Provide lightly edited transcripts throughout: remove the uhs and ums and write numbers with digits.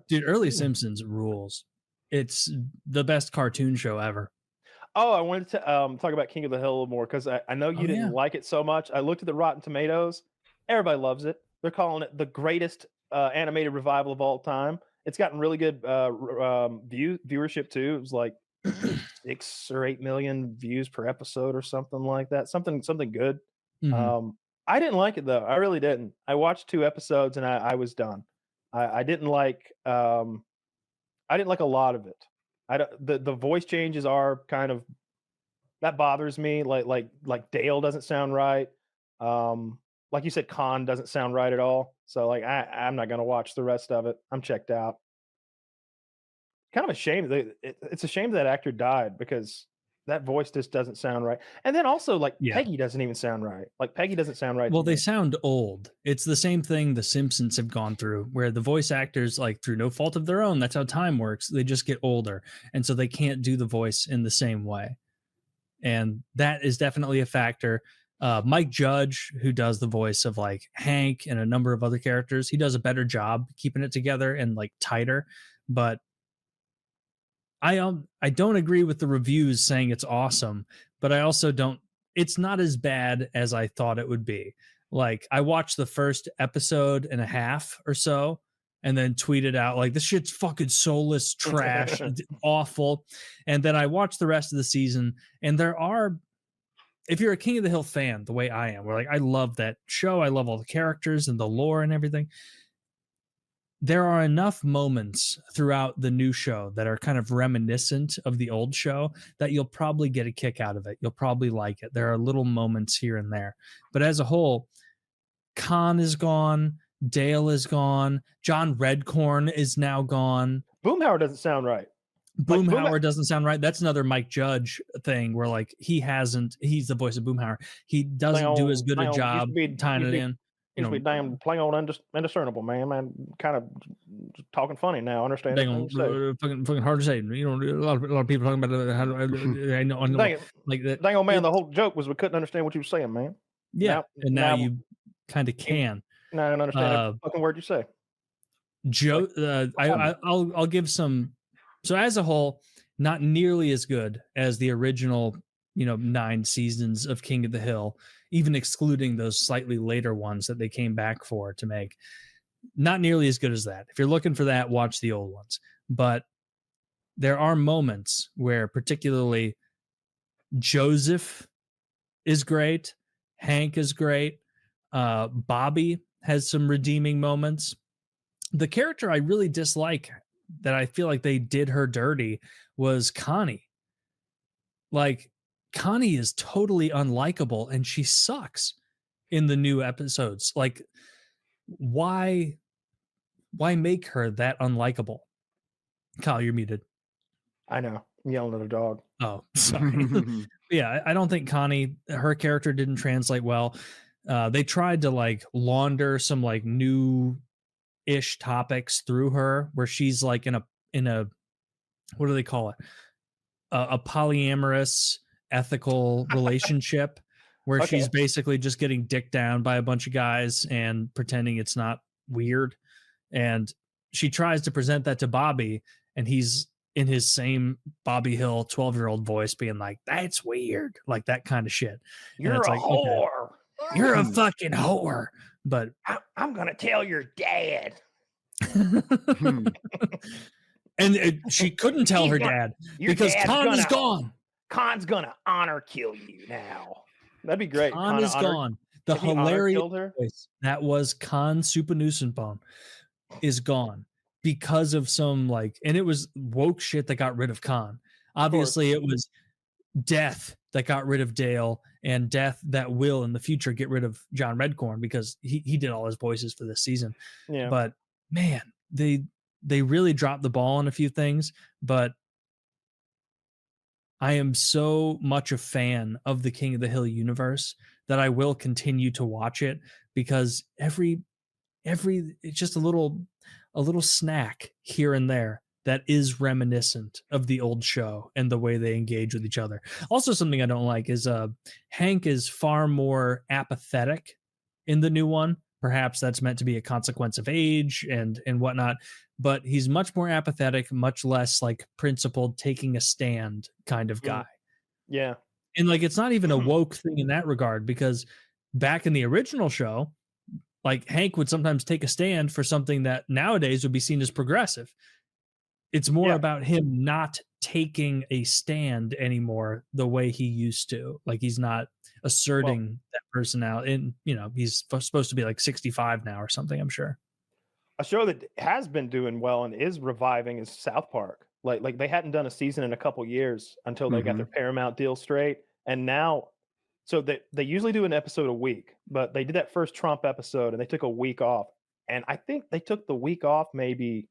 Dude, early Simpsons rules. It's the best cartoon show ever. Oh, I wanted to talk about King of the Hill a little more because I know you Oh, didn't yeah. like it so much. I looked at the Rotten Tomatoes. Everybody loves it. They're calling it the greatest animated revival of all time. It's gotten really good viewership too. It was like 6 or 8 million views per episode or something like that. Something good. Mhm. I didn't like it though. I really didn't. I watched 2 episodes and I was done. I didn't like I didn't like a lot of it. I don't, the voice changes are kind of that bothers me. Like Dale doesn't sound right. Like you said, Khan doesn't sound right at all. So like I'm not gonna watch the rest of it. I'm checked out. Kind of a shame that it's a shame that actor died because that voice just doesn't sound right. And then also like Yeah. Peggy doesn't even sound right. Like Peggy doesn't sound right Well, to they me. sound old. It's the same thing the Simpsons have gone through, where the voice actors, like through no fault of their own, that's how time works. They just get older, and so they can't do the voice in the same way. And that is definitely a factor. Mike Judge, who does the voice of like Hank and a number of other characters, he does a better job keeping it together and like tighter. But I don't agree with the reviews saying it's awesome, but I also don't. It's not as bad as I thought it would be. Like I watched the first episode and a half or so, and then tweeted out like this shit's fucking soulless trash, awful. And then I watched the rest of the season, and there are. If you're a King of the Hill fan, the way I am, where like I love that show, I love all the characters and the lore and everything, there are enough moments throughout the new show that are kind of reminiscent of the old show that you'll probably get a kick out of it. You'll probably like it. There are little moments here and there. But as a whole, Khan is gone, Dale is gone, John Redcorn is now gone. Boomhauer doesn't sound right. Boomhauer doesn't sound right. That's another Mike Judge thing where like he's the voice of Boomhauer. He doesn't do as good a job tying it in. Used to be damn plain old indiscernible, man. Man, kind of talking funny now. Understand? Fucking hard to say. You know, a lot of people talking about how I know like that. Dang old man, the whole joke was we couldn't understand what you were saying, man. Yeah, and now you kind of can. Now I don't understand every fucking word you say. Joe, I'll give some. So as a whole, not nearly as good as the original, 9 seasons of King of the Hill, even excluding those slightly later ones that they came back for to make. Not nearly as good as that. If you're looking for that, watch the old ones. But there are moments where particularly Joseph is great, Hank is great, Bobby has some redeeming moments. The character I really dislike that I feel like they did her dirty was Connie. Like Connie is totally unlikable and she sucks in the new episodes. Like why make her that unlikable? Kyle, you're muted. I know. I'm yelling at a dog. Oh, sorry. Yeah, I don't think Connie, her character didn't translate well. They tried to like launder some like new ish topics through her where she's like in a what do they call it? A polyamorous ethical relationship where she's basically just getting dicked down by a bunch of guys and pretending it's not weird. And she tries to present that to Bobby, and he's in his same Bobby Hill 12-year-old voice being like, that's weird, like that kind of shit. You're a whore. Okay, you're a fucking whore. But I'm gonna tell your dad. And she couldn't tell her dad because Khan is gone. Khan's gonna honor kill you now. That'd be great. Khan is gone. The hilarious voice that was Khan Supanusenbone is gone because of some like, and it was woke shit that got rid of Khan. Obviously, it was death that got rid of Dale, and death that will in the future get rid of John Redcorn because he did all his voices for this season. Yeah. But man, they really dropped the ball on a few things, but I am so much a fan of the King of the Hill universe that I will continue to watch it because every it's just a little snack here and there that is reminiscent of the old show and the way they engage with each other. Also, something I don't like is Hank is far more apathetic in the new one perhaps that's meant to be a consequence of age and whatnot, but he's much more apathetic, much less like principled, taking a stand kind of guy. Yeah. And like, it's not even a woke thing in that regard, because back in the original show, like Hank would sometimes take a stand for something that nowadays would be seen as progressive. It's more about him not taking a stand anymore the way he used to. Like, he's not asserting that personality. And, you know, he's supposed to be like 65 now or something, I'm sure. A show that has been doing well and is reviving is South Park. Like they hadn't done a season in a couple years until they got their Paramount deal straight. And now, so they usually do an episode a week, but they did that first Trump episode and they took a week off. And I think they took the week off maybe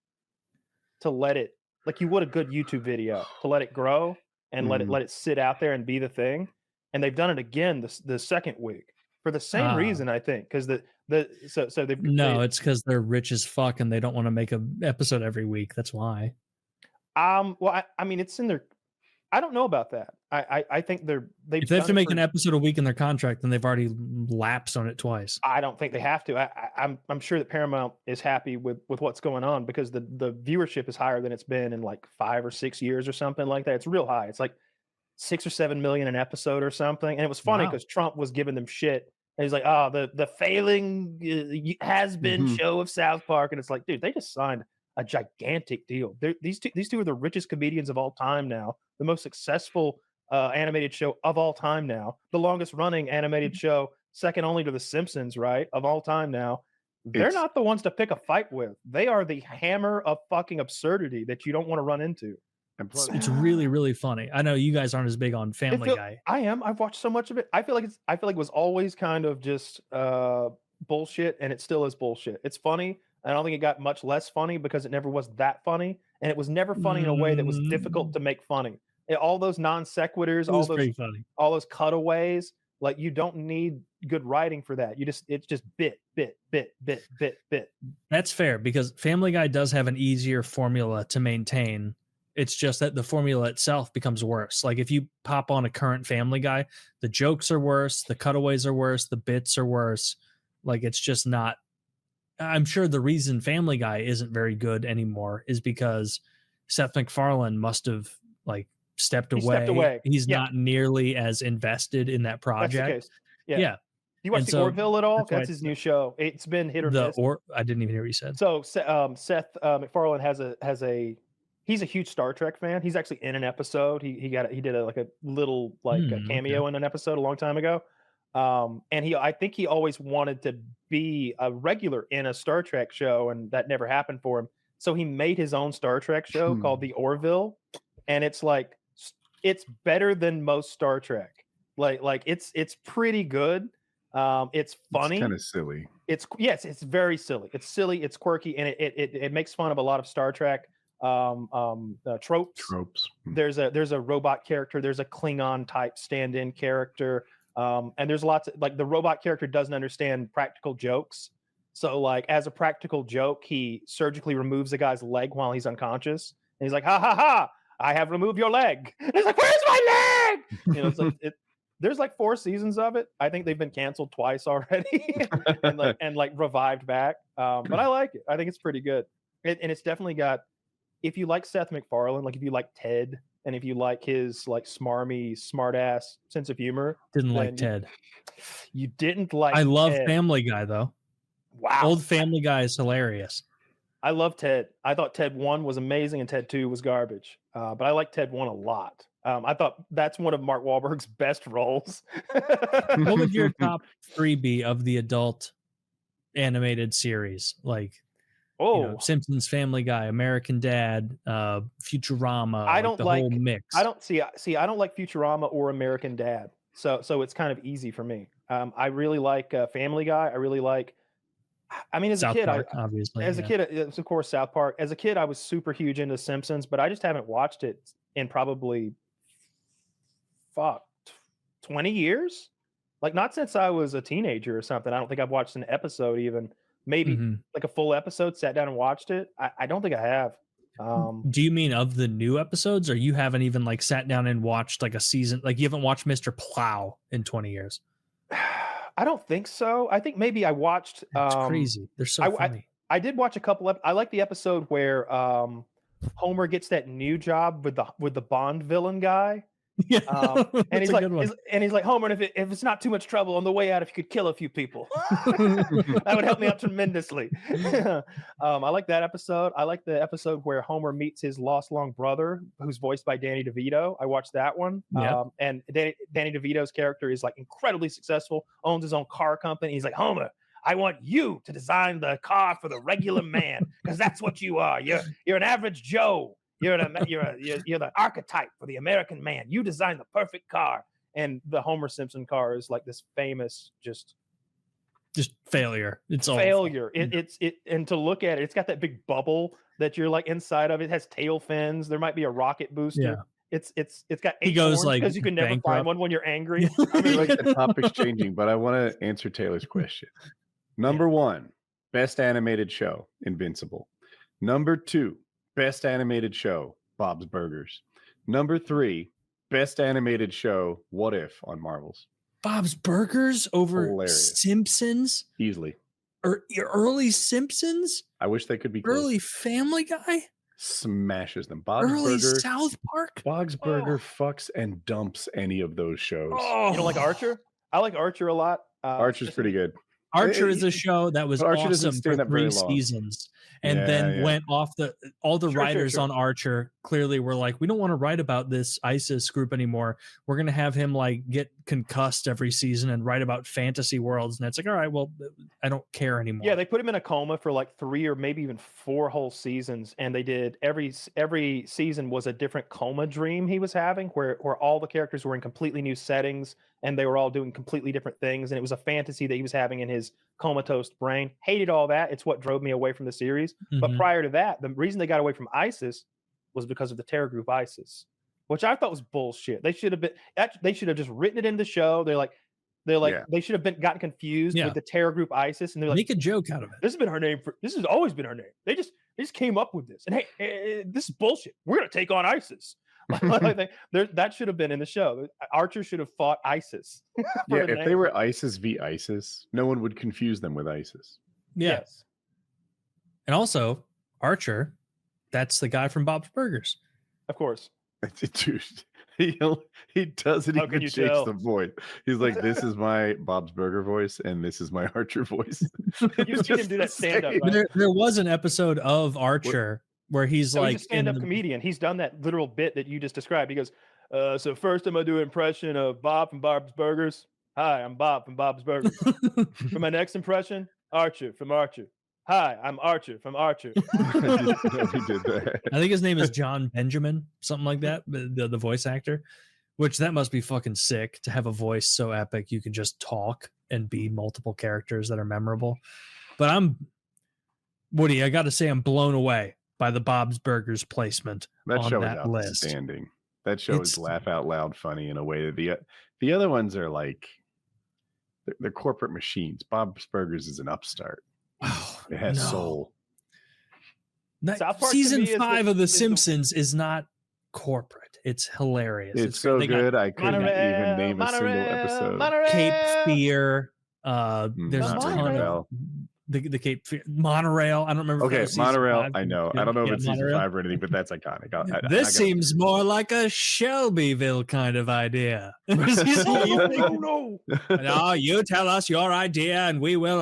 to let it, like you would a good YouTube video, to let it grow and let it sit out there and be the thing. And they've done it again the second week for the same reason, I think, because so they've it's because they're rich as fuck and they don't want to make an episode every week. That's why. Well, I mean, it's in their. I don't know about that. I think they. If they have to make an episode a week in their contract, then they've already lapsed on it twice. I don't think they have to. I'm sure that Paramount is happy with what's going on, because the viewership is higher than it's been in like 5 or 6 years or something like that. It's real high. It's like 6 or 7 million an episode or something. And it was funny because Trump was giving them shit. And he's like, "Oh, the failing has been show of South Park," and it's like, dude, they just signed a gigantic deal. These two are the richest comedians of all time now, the most successful animated show of all time now, the longest running animated show, second only to The Simpsons, right, of all time now. They're not the ones to pick a fight with. They are the hammer of fucking absurdity that you don't want to run into. It's really, really funny. I know you guys aren't as big on Family Guy. I am. I've watched so much of it. I feel like it was always kind of just bullshit, and it still is bullshit. It's funny. I don't think it got much less funny because it never was that funny, and it was never funny in a way that was difficult to make funny. All those non sequiturs, all those cutaways, like you don't need good writing for that. It's just bit. That's fair, because Family Guy does have an easier formula to maintain. It's just that the formula itself becomes worse. Like if you pop on a current Family Guy, the jokes are worse, the cutaways are worse, the bits are worse. Like it's just not. I'm sure the reason Family Guy isn't very good anymore is because Seth MacFarlane must have like stepped away. He's not nearly as invested in that project. That's the case. Yeah. You watch the Orville at all? That's his new show. It's been hit or miss. I didn't even hear what you said. So Seth MacFarlane has a he's a huge Star Trek fan. He's actually in an episode. He did a little a cameo in an episode a long time ago. And I think he always wanted to be a regular in a Star Trek show, and that never happened for him. So he made his own Star Trek show called The Orville, and it's better than most Star Trek. Like it's pretty good. It's funny. It's kind of silly. It's very silly. It's silly. It's quirky, and it makes fun of a lot of Star Trek tropes. There's a robot character. There's a Klingon type stand-in character. And there's lots of the robot character doesn't understand practical jokes. So like as a practical joke, he surgically removes a guy's leg while he's unconscious. And he's like, "Ha ha ha, I have removed your leg." And he's like, "Where's my leg?" It's like there's like 4 seasons of it. I think they've been canceled twice already and revived back. But I like it. I think it's pretty good. And it's definitely got, if you like Seth MacFarlane, like if you like Ted, and if you like his smarmy, smart ass sense of humor. Didn't like Ted. You didn't like I love Ted. Family Guy though. Wow. Old Family Guy is hilarious. I love Ted. I thought Ted 1 was amazing and Ted 2 was garbage. But I like Ted 1 a lot. I thought that's one of Mark Wahlberg's best roles. What would your top 3 be of the adult animated series? Like Simpsons, Family Guy, American Dad, Futurama. I don't the whole mix. I don't I don't like Futurama or American Dad. So it's kind of easy for me. I really like Family Guy. I really like. I mean, as South a kid, Park, obviously. As a kid, it's of course South Park. As a kid, I was super huge into Simpsons, but I just haven't watched it in probably 20 years. Like not since I was a teenager or something. I don't think I've watched an episode even. Maybe like a full episode, sat down and watched it. I don't think I have. Do you mean of the new episodes, or you haven't even sat down and watched a season? Like you haven't watched Mr. Plow in 20 years? I don't think so. I think maybe I watched. It's crazy. They're so funny. I did watch a couple of. I like the episode where Homer gets that new job with the Bond villain guy. Yeah, and he's like, Homer, if it's not too much trouble on the way out, if you could kill a few people, that would help me out tremendously. I like that episode. I like the episode where Homer meets his lost long brother, who's voiced by Danny DeVito. I watched that one. Yeah. And Danny DeVito's character is like incredibly successful, owns his own car company. He's like, Homer, I want you to design the car for the regular man, because that's what you are. You're an average Joe. You're the archetype for the American man. You designed the perfect car. And the Homer Simpson car is like this famous just failure. It's failure. And to look at it, it's got that big bubble that you're like inside of. It has tail fins. There might be a rocket booster. Yeah. It's got 8 horns because you can never find one when you're angry. I mean, like the topic's changing, but I want to answer Taylor's question. Number 1, best animated show, Invincible. Number 2, best animated show, Bob's Burgers. Number 3, best animated show, What If on Marvel's. Bob's Burgers over Hilarious. Simpsons? Easily. Or early Simpsons? I wish they could be close. Early Family Guy? Smashes them. Bob's early Burger, South Park? Bob's Burger fucks and dumps any of those shows. Oh. You don't like Archer? I like Archer a lot. Archer's pretty good. Archer is a show that was awesome for 3 seasons, and then went off all the writers on Archer clearly were like, we don't want to write about this ISIS group anymore. We're going to have him like get concussed every season and write about fantasy worlds. And it's like, all right, well, I don't care anymore. Yeah, they put him in a coma for like 3 or maybe even 4 whole seasons. And they did every season was a different coma dream he was having where all the characters were in completely new settings and they were all doing completely different things. And it was a fantasy that he was having in his comatose brain. Hated all that. It's what drove me away from the series. Mm-hmm. But prior to that, the reason they got away from ISIS was because of the terror group ISIS, which I thought was bullshit. They should have just written it in the show. They should have gotten confused with the terror group ISIS, and they're like, make a joke out of it. This has been her name this has always been her name. They just came up with this, and hey, this is bullshit. We're gonna take on ISIS. That should have been in the show. Archer should have fought ISIS. If they were ISIS v ISIS, no one would confuse them with ISIS. Yes. And also, Archer, that's the guy from Bob's Burgers. Of course. Dude, he doesn't even change the voice. He's like, this is my Bob's Burger voice, and this is my Archer voice. You've seen him do that stand-up, right? There was an episode of Archer where he's like he's a stand-up comedian. He's done that literal bit that you just described. He goes, so first I'm going to do an impression of Bob from Bob's Burgers. Hi, I'm Bob from Bob's Burgers. For my next impression, Archer from Archer. Hi, I'm Archer from Archer. He did that. I think his name is John Benjamin, something like that, the voice actor, which that must be fucking sick to have a voice so epic you can just talk and be multiple characters that are memorable. But Woody, I got to say I'm blown away by the Bob's Burgers placement that on show that is list. Outstanding. That show is laugh out loud funny in a way that the other ones are like they're corporate machines. Bob's Burgers is an upstart. Oh, it has soul. Season 5 of The Simpsons is not corporate. It's hilarious. It's so good. I couldn't even name a single episode. Cape Fear. There's a ton of the Cape Fear. Monorail. I don't remember. Okay, Monorail. 5. I know. I don't know if it's season 5 or anything, but that's iconic. This seems more like a Shelbyville kind of idea. No. No, you tell us your idea, and we will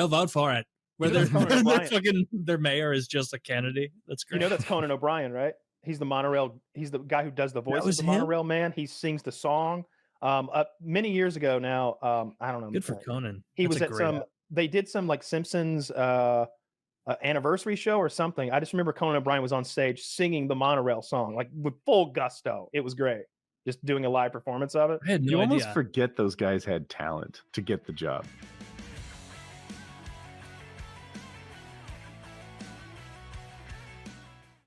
vote for it. Where their mayor is just a Kennedy. That's great. You know that's Conan O'Brien, right? He's the monorail. He's the guy who does the voice of the monorail man. He sings the song. Many years ago now. I don't know. Good for Conan. He was at some. They did some like Simpsons anniversary show or something. I just remember Conan O'Brien was on stage singing the monorail song like with full gusto. It was great. Just doing a live performance of it. You almost forget those guys had talent to get the job.